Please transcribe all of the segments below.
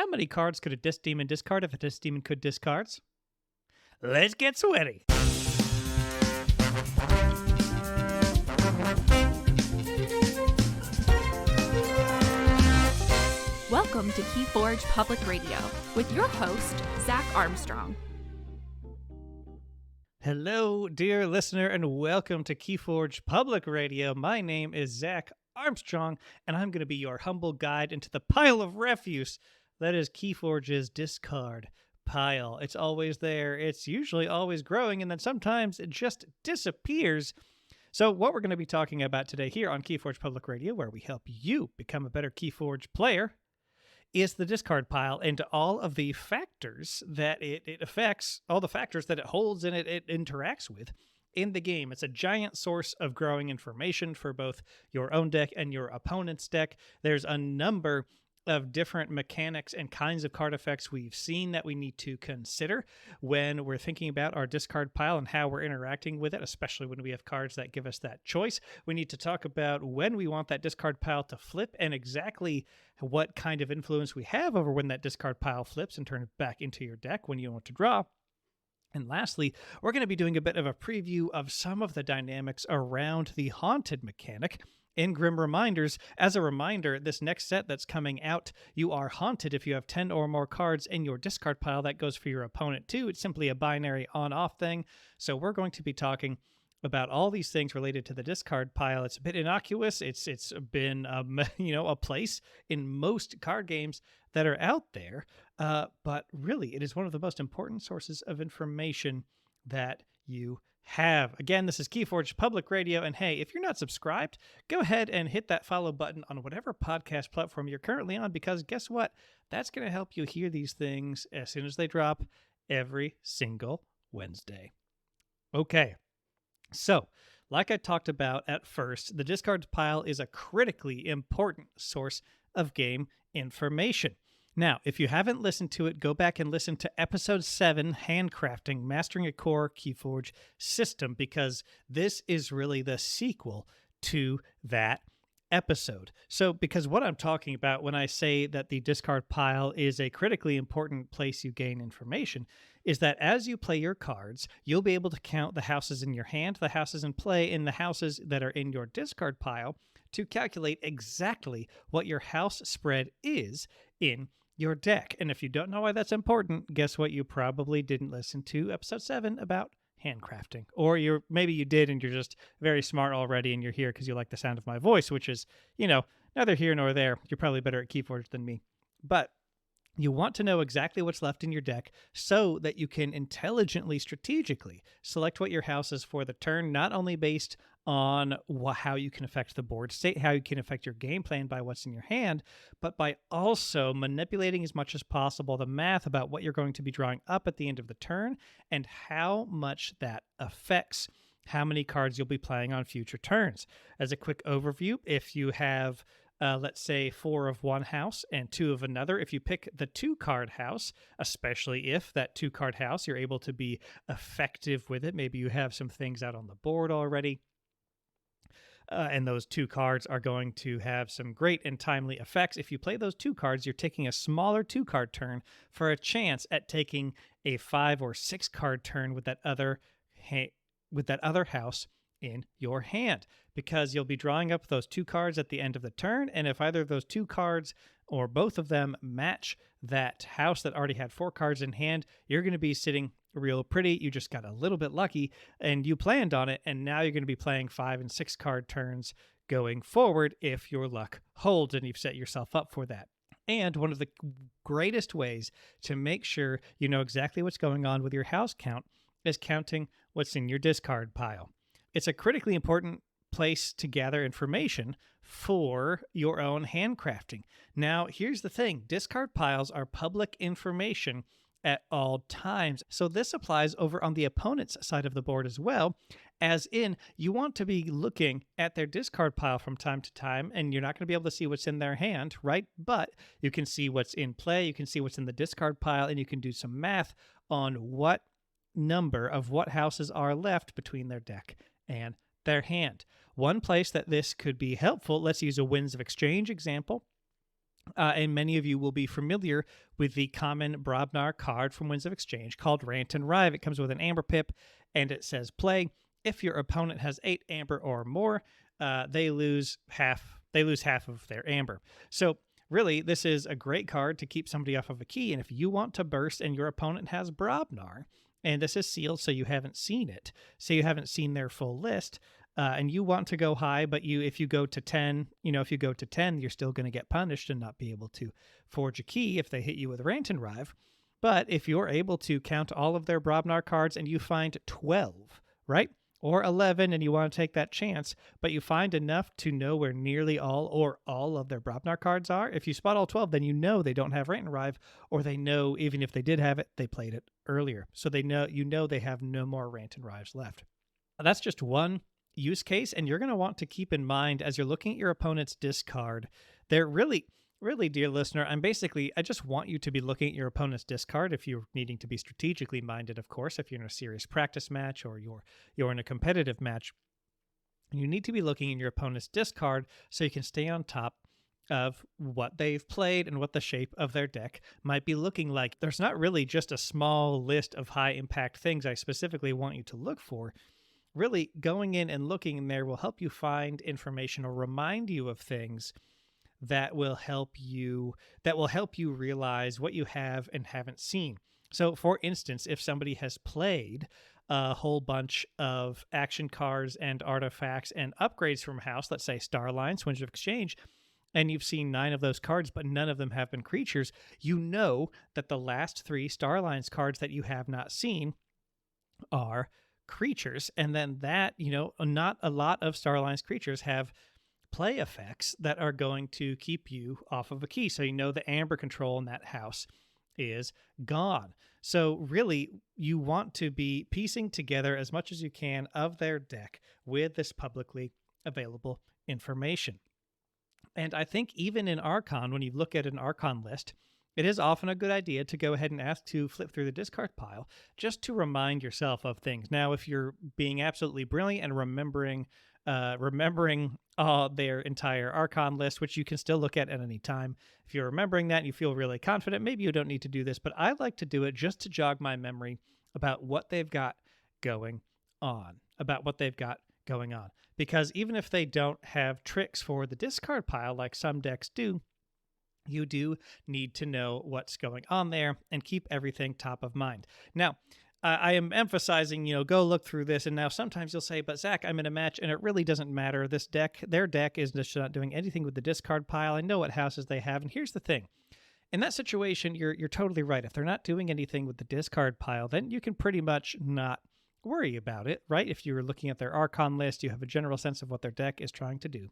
How many cards could a disc demon discard if a disc demon could discards? Let's get sweaty. Welcome to KeyForge Public Radio with your host, Zach Armstrong. Hello, dear listener, and welcome to KeyForge Public Radio. My name is Zach Armstrong, and I'm going to be your humble guide into the pile of refuse that is KeyForge's discard pile. It's always there. It's usually always growing, and then sometimes it just disappears. So what we're going to be talking about today here on KeyForge Public Radio, where we help you become a better KeyForge player, is the discard pile and all of the factors that it affects, all the factors that it holds and it interacts with in the game. It's a giant source of growing information for both your own deck and your opponent's deck. There's a number of different mechanics and kinds of card effects we've seen that we need to consider when we're thinking about our discard pile and how we're interacting with it, especially when we have cards that give us that choice. We need to talk about when we want that discard pile to flip and exactly what kind of influence we have over when that discard pile flips and turns back into your deck when you want to draw. And lastly, we're going to be doing a bit of a preview of some of the dynamics around the haunted mechanic in Grim Reminders. As a reminder, this next set that's coming out, you are haunted if you have 10 or more cards in your discard pile. That goes for your opponent too. It's simply a binary on-off thing. So we're going to be talking about all these things related to the discard pile. It's a bit innocuous. It's been a place in most card games that are out there, but really it is one of the most important sources of information that you have. Again, this is KeyForge Public Radio, and hey, if you're not subscribed, go ahead and hit that follow button on whatever podcast platform you're currently on, because guess what? That's going to help you hear these things as soon as they drop every single Wednesday. Okay. So, like I talked about at first, the discard pile is a critically important source of game information. Now, if you haven't listened to it, go back and listen to episode 7, Handcrafting, Mastering a Core KeyForge System, because this is really the sequel to that episode. So, because what I'm talking about when I say that the discard pile is a critically important place you gain information is that as you play your cards, you'll be able to count the houses in your hand, the houses in play, and the houses that are in your discard pile to calculate exactly what your house spread is in your deck. And if you don't know why that's important, guess what? You probably didn't listen to episode 7 about handcrafting, or maybe you did and you're just very smart already and you're here because you like the sound of my voice, which is, neither here nor there. You're probably better at KeyForge than me, but you want to know exactly what's left in your deck so that you can intelligently, strategically select what your house is for the turn, not only based on how you can affect the board state, how you can affect your game plan by what's in your hand, but by also manipulating as much as possible the math about what you're going to be drawing up at the end of the turn and how much that affects how many cards you'll be playing on future turns. As a quick overview, if you have let's say 4 of one house and 2 of another, if you pick the 2-card house, especially if that 2-card house, you're able to be effective with it. Maybe you have some things out on the board already. And those 2 cards are going to have some great and timely effects. If you play those 2 cards, you're taking a smaller 2-card turn for a chance at taking a 5 or 6-card turn with that other house in your hand, because you'll be drawing up those 2 cards at the end of the turn, and if either of those 2 cards or both of them match that house that already had 4 cards in hand, you're going to be sitting real pretty. You just got a little bit lucky and you planned on it, and now you're going to be playing 5 and 6 card turns going forward if your luck holds and you've set yourself up for that. And one of the greatest ways to make sure you know exactly what's going on with your house count is counting what's in your discard pile. It's a critically important place to gather information for your own handcrafting. Now, here's the thing. Discard piles are public information at all times. So this applies over on the opponent's side of the board as well, as in you want to be looking at their discard pile from time to time, and you're not going to be able to see what's in their hand, right? But you can see what's in play, you can see what's in the discard pile, and you can do some math on what number of what houses are left between their deck and their hand. One place that this could be helpful, let's use a Winds of Exchange example. And many of you will be familiar with the common Brobnar card from Winds of Exchange called Rant and Rive. It comes with an amber pip, and it says play. If your opponent has 8 amber or more, they lose half. They lose half of their amber. So really, this is a great card to keep somebody off of a key. And if you want to burst and your opponent has Brobnar, and this is sealed, so you haven't seen it, so you haven't seen their full list, and you want to go high, but if you go to 10, if you go to 10, you're still going to get punished and not be able to forge a key if they hit you with Rant and Rive. But if you're able to count all of their Brobnar cards and you find 12, right? Or 11, and you want to take that chance, but you find enough to know where nearly all of their Brobnar cards are. If you spot all 12, then you know they don't have Rant and Rive, or they know even if they did have it, they played it earlier. So they know they have no more Rant and Rives left. That's just one use case, and you're going to want to keep in mind as you're looking at your opponent's discard. They're really, dear listener, I just want you to be looking at your opponent's discard if you're needing to be strategically minded, of course. If you're in a serious practice match or you're in a competitive match, you need to be looking at your opponent's discard so you can stay on top of what they've played and what the shape of their deck might be looking like. There's not really just a small list of high impact things I specifically want you to look for. Really, going in and looking in there will help you find information or remind you of things that will help you realize what you have and haven't seen. So, for instance, if somebody has played a whole bunch of action cards and artifacts and upgrades from a house, let's say Starline, Winds of Exchange, and you've seen 9 of those cards, but none of them have been creatures, you know that the last 3 Starlines cards that you have not seen are creatures, and then that, not a lot of Starline's creatures have play effects that are going to keep you off of a key. So the amber control in that house is gone. So really, you want to be piecing together as much as you can of their deck with this publicly available information. And I think even in Archon, when you look at an Archon list, it is often a good idea to go ahead and ask to flip through the discard pile just to remind yourself of things. Now, if you're being absolutely brilliant and remembering their entire Archon list, which you can still look at any time, if you're remembering that and you feel really confident, maybe you don't need to do this, but I like to do it just to jog my memory about what they've got going on, Because even if they don't have tricks for the discard pile like some decks do, you do need to know what's going on there and keep everything top of mind. Now, I am emphasizing, go look through this. And now sometimes you'll say, but Zach, I'm in a match and it really doesn't matter. Their deck is just not doing anything with the discard pile. I know what houses they have. And here's the thing. In that situation, you're totally right. If they're not doing anything with the discard pile, then you can pretty much not worry about it, right? If you're looking at their Archon list, you have a general sense of what their deck is trying to do.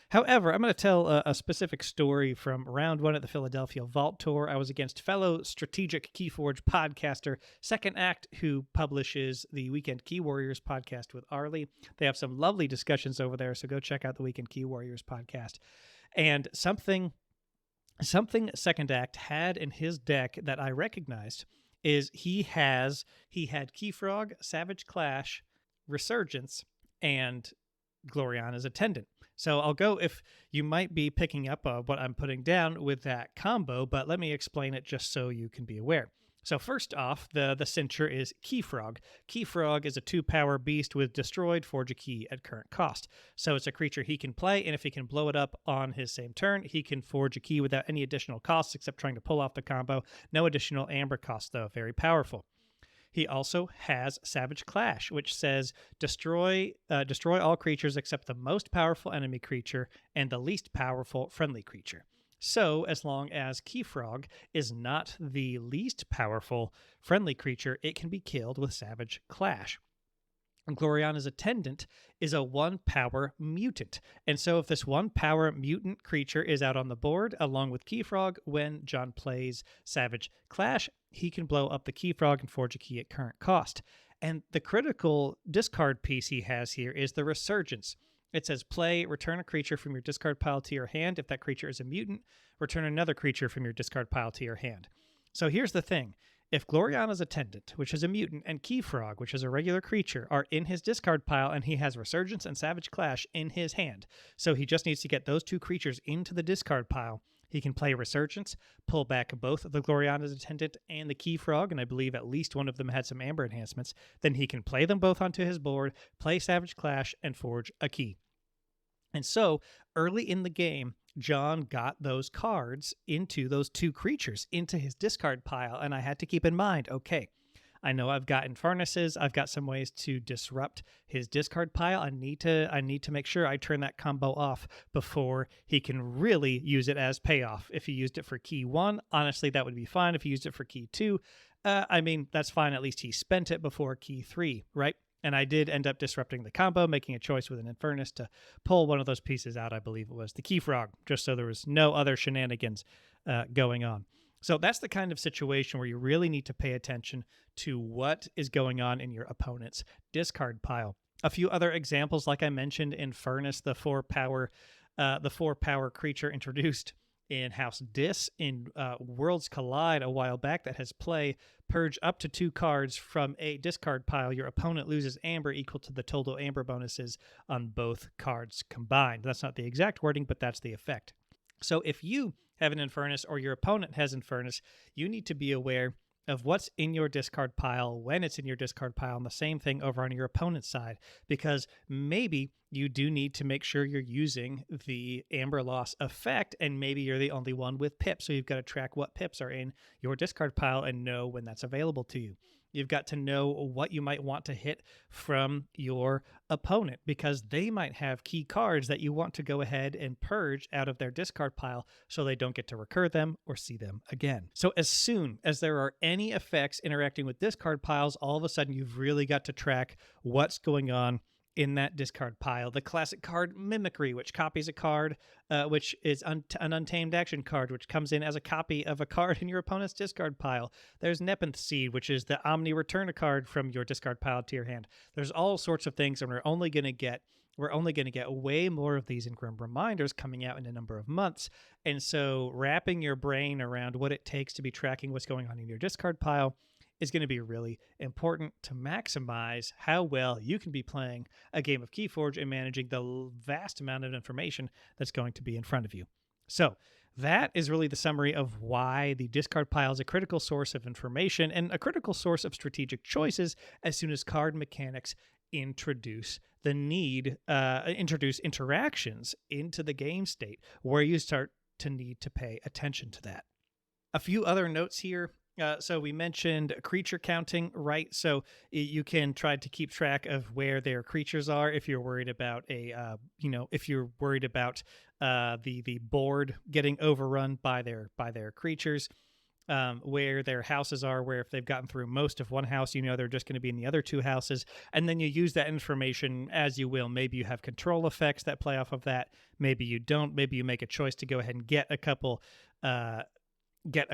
However, I'm going to tell a specific story from round 1 at the Philadelphia Vault Tour. I was against fellow strategic KeyForge podcaster Second Act, who publishes the Weekend Key Warriors podcast with Arlie. They have some lovely discussions over there, so go check out the Weekend Key Warriors podcast. And something Second Act had in his deck that I recognized is he had Keyfrog, Savage Clash, Resurgence, and Gloriana's Attendant. So I'll go, if you might be picking up what I'm putting down with that combo, but let me explain it just so you can be aware. So first off, the cincher is Keyfrog. Keyfrog is a 2-power beast with destroyed, forge a key at current cost. So it's a creature he can play, and if he can blow it up on his same turn, he can forge a key without any additional costs except trying to pull off the combo. No additional amber cost, though. Very powerful. He also has Savage Clash, which says destroy all creatures except the most powerful enemy creature and the least powerful friendly creature. So, as long as Keyfrog is not the least powerful friendly creature, it can be killed with Savage Clash. Gloriana's Attendant is a 1-power mutant. And so if this 1-power mutant creature is out on the board, along with Keyfrog, when John plays Savage Clash, he can blow up the Keyfrog and forge a key at current cost. And the critical discard piece he has here is the Resurgence. It says play, return a creature from your discard pile to your hand. If that creature is a mutant, return another creature from your discard pile to your hand. So here's the thing. If Gloriana's Attendant, which is a mutant, and Keyfrog, which is a regular creature, are in his discard pile and he has Resurgence and Savage Clash in his hand, so he just needs to get those 2 creatures into the discard pile, He can play Resurgence, pull back both the Gloriana's Attendant and the Key Frog, and I believe at least one of them had some Amber enhancements. Then he can play them both onto his board, play Savage Clash, and forge a key. And so, early in the game, John got those cards into those two creatures, into his discard pile, and I had to keep in mind, okay, I know I've got Infernus's, I've got some ways to disrupt his discard pile. I need to make sure I turn that combo off before he can really use it as payoff. If he used it for key 1, honestly, that would be fine. If he used it for key 2, that's fine. At least he spent it before key 3, right? And I did end up disrupting the combo, making a choice with an Infernus to pull one of those pieces out. I believe it was the Key Frog, just so there was no other shenanigans going on. So that's the kind of situation where you really need to pay attention to what is going on in your opponent's discard pile. A few other examples, like I mentioned, Infernus, the 4-power creature introduced in House Dis in Worlds Collide a while back that has play. Purge up to 2 cards from a discard pile. Your opponent loses Amber equal to the total Amber bonuses on both cards combined. That's not the exact wording, but that's the effect. So if you have an Infernus or your opponent has Infernus, you need to be aware of what's in your discard pile, when it's in your discard pile, and the same thing over on your opponent's side, because maybe you do need to make sure you're using the Amber Loss effect, and maybe you're the only one with pips, so you've got to track what pips are in your discard pile and know when that's available to you. You've got to know what you might want to hit from your opponent, because they might have key cards that you want to go ahead and purge out of their discard pile so they don't get to recur them or see them again. So as soon as there are any effects interacting with discard piles, all of a sudden you've really got to track what's going on in that discard pile. The classic card Mimicry, which copies a card, which is an Untamed Action card, which comes in as a copy of a card in your opponent's discard pile. There's Nepenthe Seed, which is the Return a card from your discard pile to your hand. There's all sorts of things, and we're only going to get way more of these in Grim Reminders coming out in a number of months. And so wrapping your brain around what it takes to be tracking what's going on in your discard pile is going to be really important to maximize how well you can be playing a game of KeyForge and managing the vast amount of information that's going to be in front of you. So that is really the summary of why the discard pile is a critical source of information and a critical source of strategic choices as soon as card mechanics introduce interactions into the game state where you start to need to pay attention to that. A few other notes here. So we mentioned creature counting, right? So you can try to keep track of where their creatures are if you're worried about the board getting overrun by their creatures, where their houses are, where if they've gotten through most of one house, they're just going to be in the other 2 houses, and then you use that information as you will. Maybe you have control effects that play off of that. Maybe you don't. Maybe you make a choice to go ahead and get a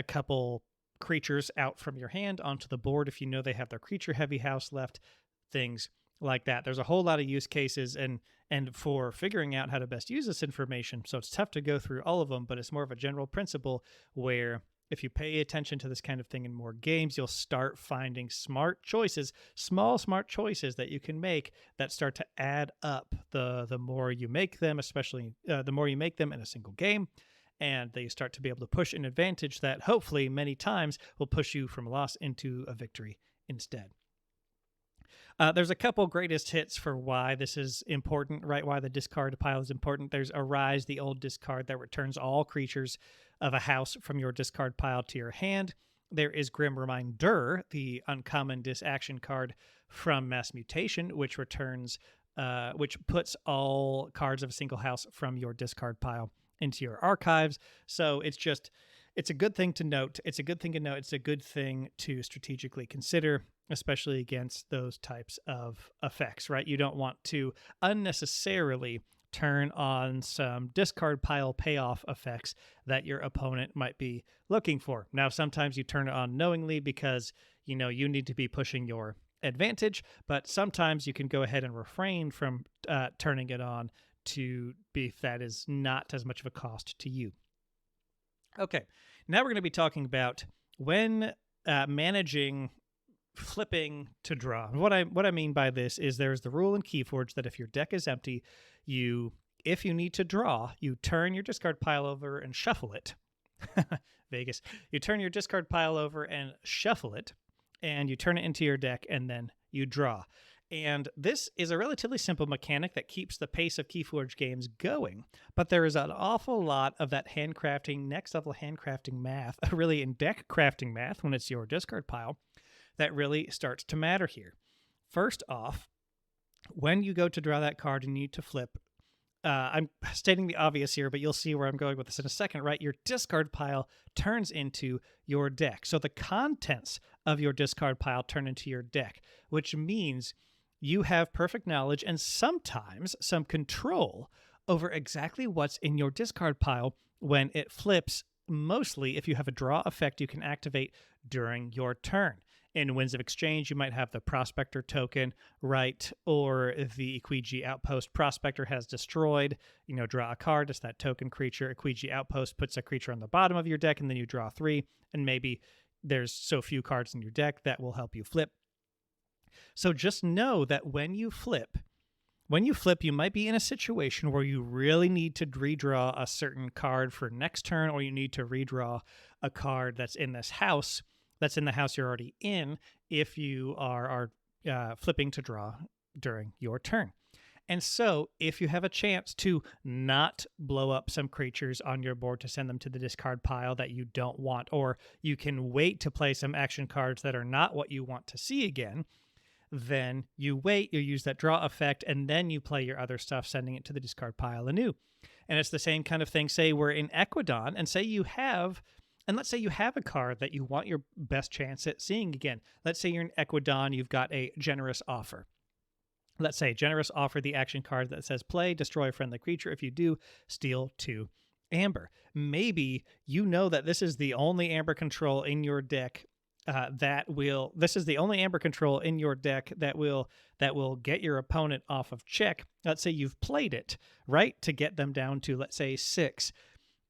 couple creatures out from your hand onto the board if you know they have their creature heavy house left, things like that. There's a whole lot of use cases and for figuring out how to best use this information. So it's tough to go through all of them, but it's more of a general principle where if you pay attention to this kind of thing in more games, you'll start finding smart choices, small smart choices that you can make that start to add up the more you make them, especially the more you make them in a single game. And they start to be able to push an advantage that hopefully many times will push you from a loss into a victory instead. There's a couple greatest hits for why this is important, right? Why the discard pile is important. There's Arise, the old discard that returns all creatures of a house from your discard pile to your hand. There is Grim Reminder, the uncommon disaction card from Mass Mutation, which puts all cards of a single house from your discard pile into your archives. So it's a good thing to note. It's a good thing to strategically consider, especially against those types of effects, right? You don't want to unnecessarily turn on some discard pile payoff effects that your opponent might be looking for. Now, sometimes you turn it on knowingly because you need to be pushing your advantage, but sometimes you can go ahead and refrain from turning it on to be if that is not as much of a cost to you. Okay, now we're going to be talking about when managing flipping to draw. What I mean by this is there's the rule in KeyForge that if your deck is empty, if you need to draw, you turn your discard pile over and shuffle it, Vegas. You turn your discard pile over and shuffle it, and you turn it into your deck, and then you draw. And this is a relatively simple mechanic that keeps the pace of KeyForge games going, but there is an awful lot of that handcrafting, next level handcrafting math, really in deck crafting math when it's your discard pile, that really starts to matter here. First off, when you go to draw that card and you need to flip, I'm stating the obvious here, but you'll see where I'm going with this in a second, right? Your discard pile turns into your deck. So the contents of your discard pile turn into your deck, which means you have perfect knowledge and sometimes some control over exactly what's in your discard pile when it flips, mostly if you have a draw effect you can activate during your turn. In Winds of Exchange, you might have the Prospector token, right? Or the Equiji Outpost Prospector has destroyed. Draw a card. It's that token creature. Equiji Outpost puts a creature on the bottom of your deck, and then you draw 3. And maybe there's so few cards in your deck that will help you flip. So just know that when you flip, you might be in a situation where you really need to redraw a certain card for next turn, or you need to redraw a card that's in this house. That's in the house you're already in if you are flipping to draw during your turn. And so if you have a chance to not blow up some creatures on your board to send them to the discard pile that you don't want, or you can wait to play some action cards that are not what you want to see again, then you wait, you use that draw effect, and then you play your other stuff, sending it to the discard pile anew. And it's the same kind of thing. Say we're in Equidon, and let's say you have a card that you want your best chance at seeing again. Let's say you're in Equidon, you've got a Generous Offer. Let's say Generous Offer, the action card that says play, destroy a friendly creature. If you do, steal 2 amber. Maybe you know that this is the only amber control in your deck this is the only amber control in your deck that will get your opponent off of check. Let's say you've played it, right, to get them down to, let's say, 6.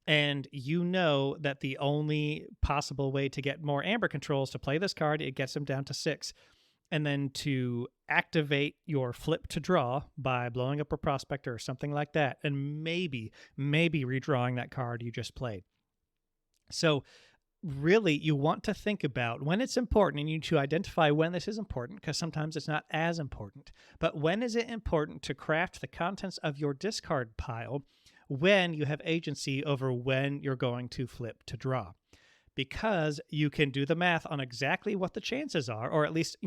And you know that the only possible way to get more amber controls to play this card, it gets them down to 6. And then to activate your flip to draw by blowing up a Prospector or something like that, and maybe redrawing that card you just played. So really, you want to think about when it's important, and you need to identify when this is important, because sometimes it's not as important. But when is it important to craft the contents of your discard pile when you have agency over when you're going to flip to draw? Because you can do the math on exactly what the chances are, or at least,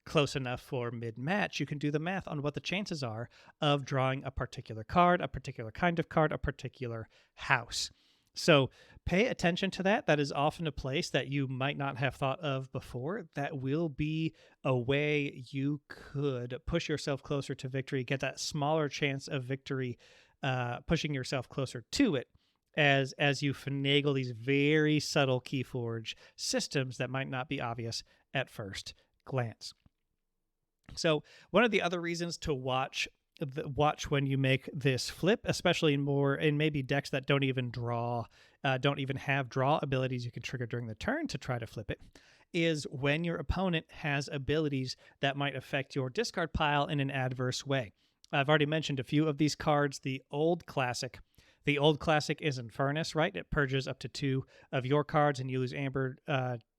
close enough for mid-match. You can do the math on what the chances are of drawing a particular card, a particular kind of card, a particular house. So pay attention to that. That is often a place that you might not have thought of before. That will be a way you could push yourself closer to victory, get that smaller chance of victory, pushing yourself closer to it as you finagle these very subtle KeyForge systems that might not be obvious at first glance. So one of the other reasons to watch when you make this flip, especially in maybe decks that don't even have draw abilities you can trigger during the turn to try to flip it, is when your opponent has abilities that might affect your discard pile in an adverse way. I've already mentioned a few of these cards. The old classic is Infernus, right? It purges up to 2 of your cards, and you lose amber.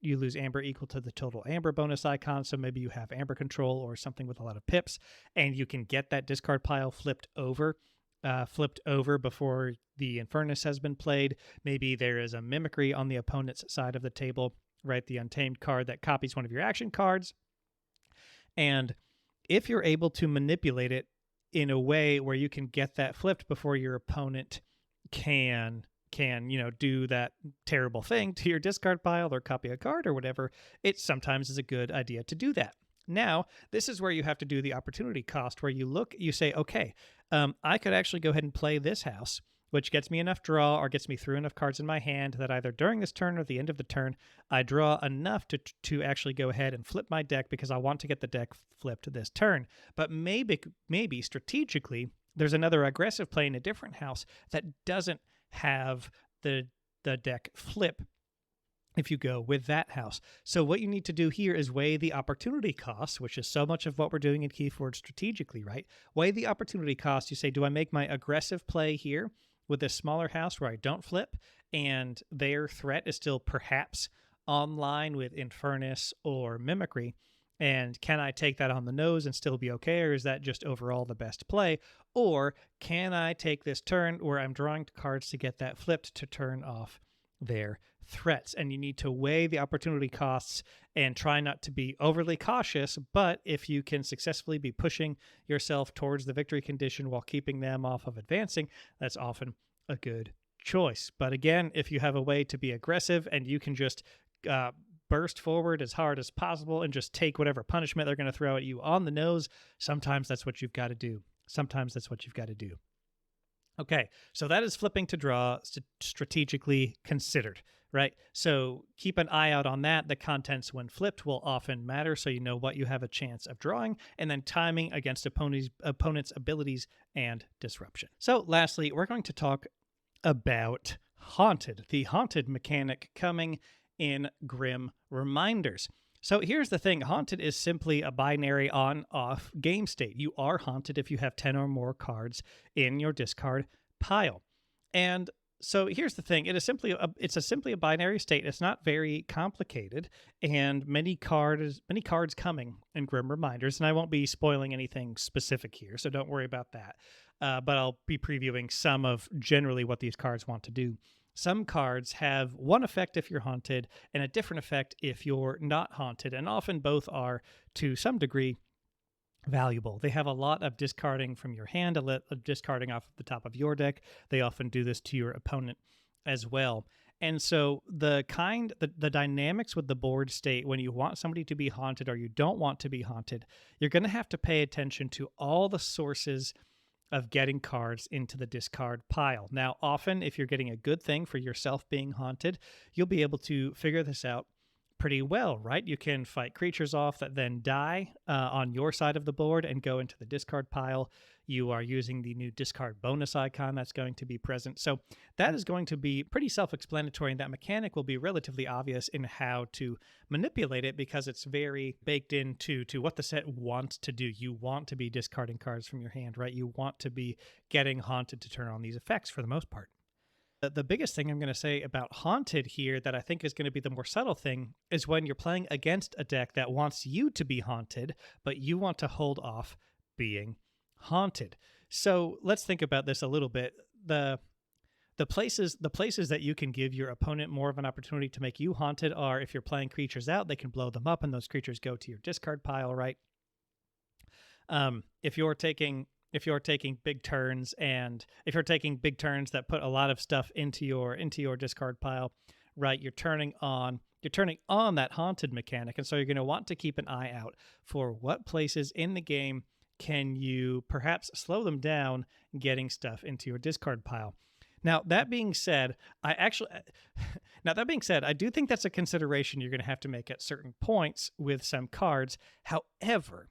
You lose amber equal to the total amber bonus icon. So maybe you have amber control or something with a lot of pips, and you can get that discard pile flipped over before the Infernus has been played. Maybe there is a mimicry on the opponent's side of the table, right? The Untamed card that copies one of your action cards, and if you're able to manipulate it in a way where you can get that flipped before your opponent can do that terrible thing to your discard pile or copy a card or whatever, it sometimes is a good idea to do that. Now, this is where you have to do the opportunity cost, where you say, okay, I could actually go ahead and play this house, which gets me enough draw or gets me through enough cards in my hand that either during this turn or the end of the turn, I draw enough to actually go ahead and flip my deck because I want to get the deck flipped this turn. But maybe strategically, there's another aggressive play in a different house that doesn't have the deck flip if you go with that house. So what you need to do here is weigh the opportunity cost, which is so much of what we're doing in KeyForge strategically, right? Weigh the opportunity cost. You say, do I make my aggressive play here with this smaller house where I don't flip and their threat is still perhaps online with Infernus or Mimicry. And can I take that on the nose and still be okay, or is that just overall the best play? Or can I take this turn where I'm drawing cards to get that flipped to turn off their threats? And you need to weigh the opportunity costs and try not to be overly cautious, but if you can successfully be pushing yourself towards the victory condition while keeping them off of advancing, that's often a good choice. But again, if you have a way to be aggressive and you can just burst forward as hard as possible and just take whatever punishment they're going to throw at you on the nose, sometimes that's what you've got to do. Okay, so that is flipping to draw strategically considered, right? So keep an eye out on that. The contents when flipped will often matter, so you know what you have a chance of drawing, and then timing against opponent's abilities and disruption. So lastly, we're going to talk about Haunted, the Haunted mechanic coming in Grim Reminders. So here's the thing. Haunted is simply a binary on-off game state. You are haunted if you have 10 or more cards in your discard pile. And so here's the thing. It's simply a binary state. It's not very complicated, and many cards coming in Grim Reminders, and I won't be spoiling anything specific here, so don't worry about that. But I'll be previewing some of generally what these cards want to do. Some cards have one effect if you're haunted and a different effect if you're not haunted, and often both are, to some degree, valuable. They have a lot of discarding from your hand, a lot of discarding off the top of your deck. They often do this to your opponent as well. And so the dynamics with the board state when you want somebody to be haunted or you don't want to be haunted, you're going to have to pay attention to all the sources of getting cards into the discard pile. Now, often, if you're getting a good thing for yourself being haunted, you'll be able to figure this out pretty well, right? You can fight creatures off that then die on your side of the board and go into the discard pile. You are using the new discard bonus icon that's going to be present. So that is going to be pretty self-explanatory, and that mechanic will be relatively obvious in how to manipulate it because it's very baked into what the set wants to do. You want to be discarding cards from your hand, right? You want to be getting haunted to turn on these effects for the most part. The biggest thing I'm going to say about Haunted here that I think is going to be the more subtle thing is when you're playing against a deck that wants you to be haunted, but you want to hold off being haunted. So let's think about this a little bit. The places that you can give your opponent more of an opportunity to make you haunted are if you're playing creatures out, they can blow them up and those creatures go to your discard pile, right? If you're taking big turns that put a lot of stuff into your discard pile, right? You're turning on that haunted mechanic, and so you're going to want to keep an eye out for what places in the game can you perhaps slow them down getting stuff into your discard pile. Now, that being said, I do think that's a consideration you're going to have to make at certain points with some cards. However,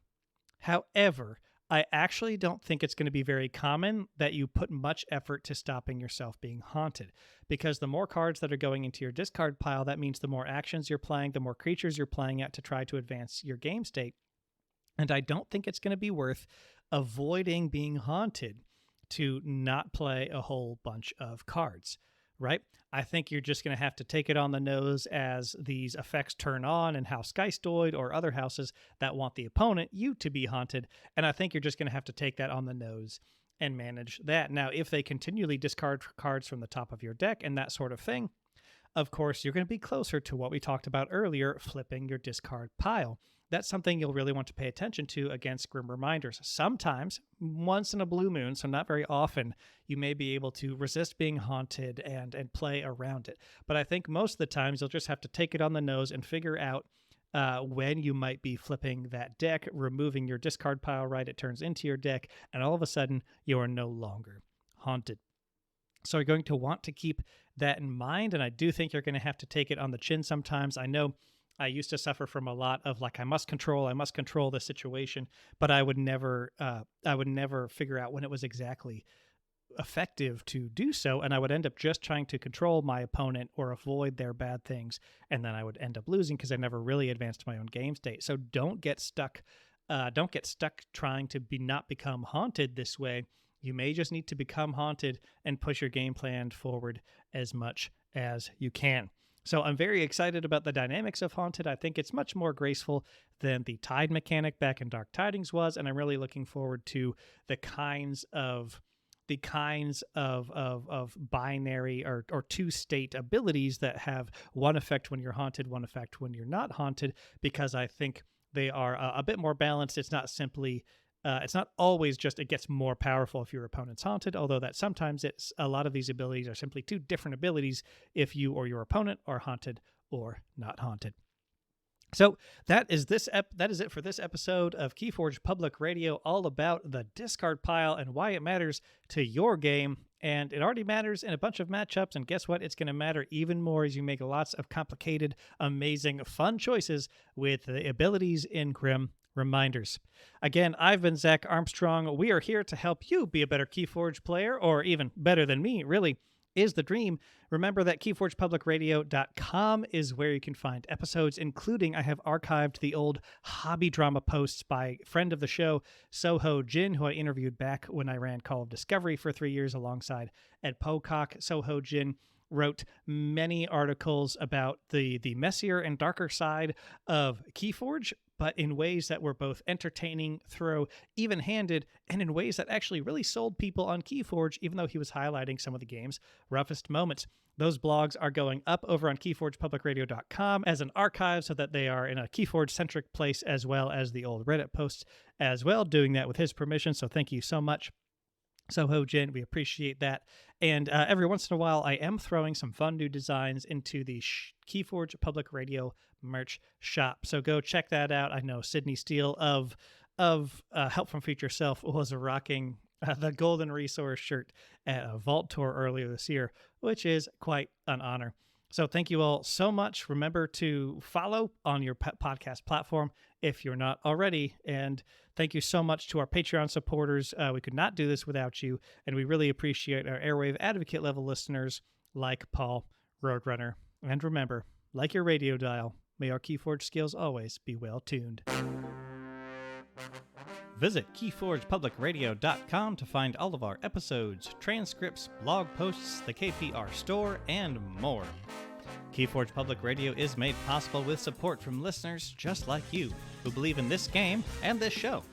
I actually don't think it's going to be very common that you put much effort to stopping yourself being haunted, because the more cards that are going into your discard pile, that means the more actions you're playing, the more creatures you're playing at to try to advance your game state. And I don't think it's going to be worth avoiding being haunted to not play a whole bunch of cards, right? I think you're just going to have to take it on the nose as these effects turn on in House Geistoid or other houses that want the opponent, you, to be haunted. And I think you're just going to have to take that on the nose and manage that. Now, if they continually discard cards from the top of your deck and that sort of thing, of course, you're going to be closer to what we talked about earlier, flipping your discard pile. That's something you'll really want to pay attention to against Grim Reminders. Sometimes, once in a blue moon, so not very often, you may be able to resist being haunted and play around it. But I think most of the times you'll just have to take it on the nose and figure out when you might be flipping that deck, removing your discard pile, right? It turns into your deck, and all of a sudden, you are no longer haunted. So you're going to want to keep that in mind, and I do think you're going to have to take it on the chin sometimes. I know I used to suffer from a lot of I must control the situation, but I would never figure out when it was exactly effective to do so, and I would end up just trying to control my opponent or avoid their bad things, and then I would end up losing because I never really advanced my own game state. So don't get stuck trying to not become haunted this way. You may just need to become haunted and push your game plan forward as much as you can. So I'm very excited about the dynamics of Haunted. I think it's much more graceful than the Tide mechanic back in Dark Tidings was, and I'm really looking forward to the kinds of binary or two-state abilities that have one effect when you're haunted, one effect when you're not haunted, because I think they are a bit more balanced. It's not simply it's not always just it gets more powerful if your opponent's haunted, although that sometimes it's a lot of these abilities are simply two different abilities if you or your opponent are haunted or not haunted. So that is it for this episode of KeyForge Public Radio, all about the discard pile and why it matters to your game. And it already matters in a bunch of matchups, and guess what? It's going to matter even more as you make lots of complicated, amazing, fun choices with the abilities in Grim Reminders. Again, I've been Zach Armstrong. We are here to help you be a better KeyForge player, or even better than me, really is the dream. Remember that KeyForgePublicRadio.com is where you can find episodes, including I have archived the old hobby drama posts by friend of the show, Soho Jin, who I interviewed back when I ran Call of Discovery for 3 years alongside Ed Pocock. Soho Jin wrote many articles about the messier and darker side of KeyForge, but in ways that were both entertaining, thorough, even-handed, and in ways that actually really sold people on KeyForge, even though he was highlighting some of the game's roughest moments. Those blogs are going up over on KeyForgePublicRadio.com as an archive so that they are in a KeyForge-centric place, as well as the old Reddit posts as well, doing that with his permission, so thank you so much, Soho Jin. We appreciate that. And every once in a while, I am throwing some fun new designs into the KeyForge Public Radio merch shop. So go check that out. I know Sydney Steele of Help from Future Self was rocking the Golden Resource shirt at a Vault Tour earlier this year, which is quite an honor. So thank you all so much. Remember to follow on your podcast platform if you're not already. And thank you so much to our Patreon supporters. We could not do this without you. And we really appreciate our Airwave Advocate level listeners like Paul Roadrunner. And remember, like your radio dial, may our KeyForge skills always be well tuned. Visit KeyForgePublicRadio.com to find all of our episodes, transcripts, blog posts, the KPR store, and more. KeyForge Public Radio is made possible with support from listeners just like you who believe in this game and this show.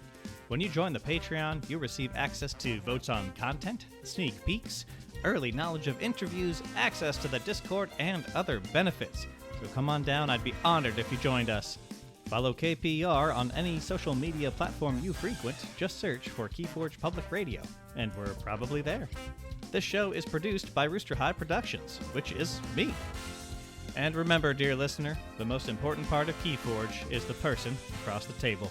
When you join the Patreon, you receive access to votes on content, sneak peeks, early knowledge of interviews, access to the Discord, and other benefits. So come on down, I'd be honored if you joined us. Follow KPR on any social media platform you frequent. Just search for KeyForge Public Radio, and we're probably there. This show is produced by Rooster High Productions, which is me. And remember, dear listener, the most important part of KeyForge is the person across the table.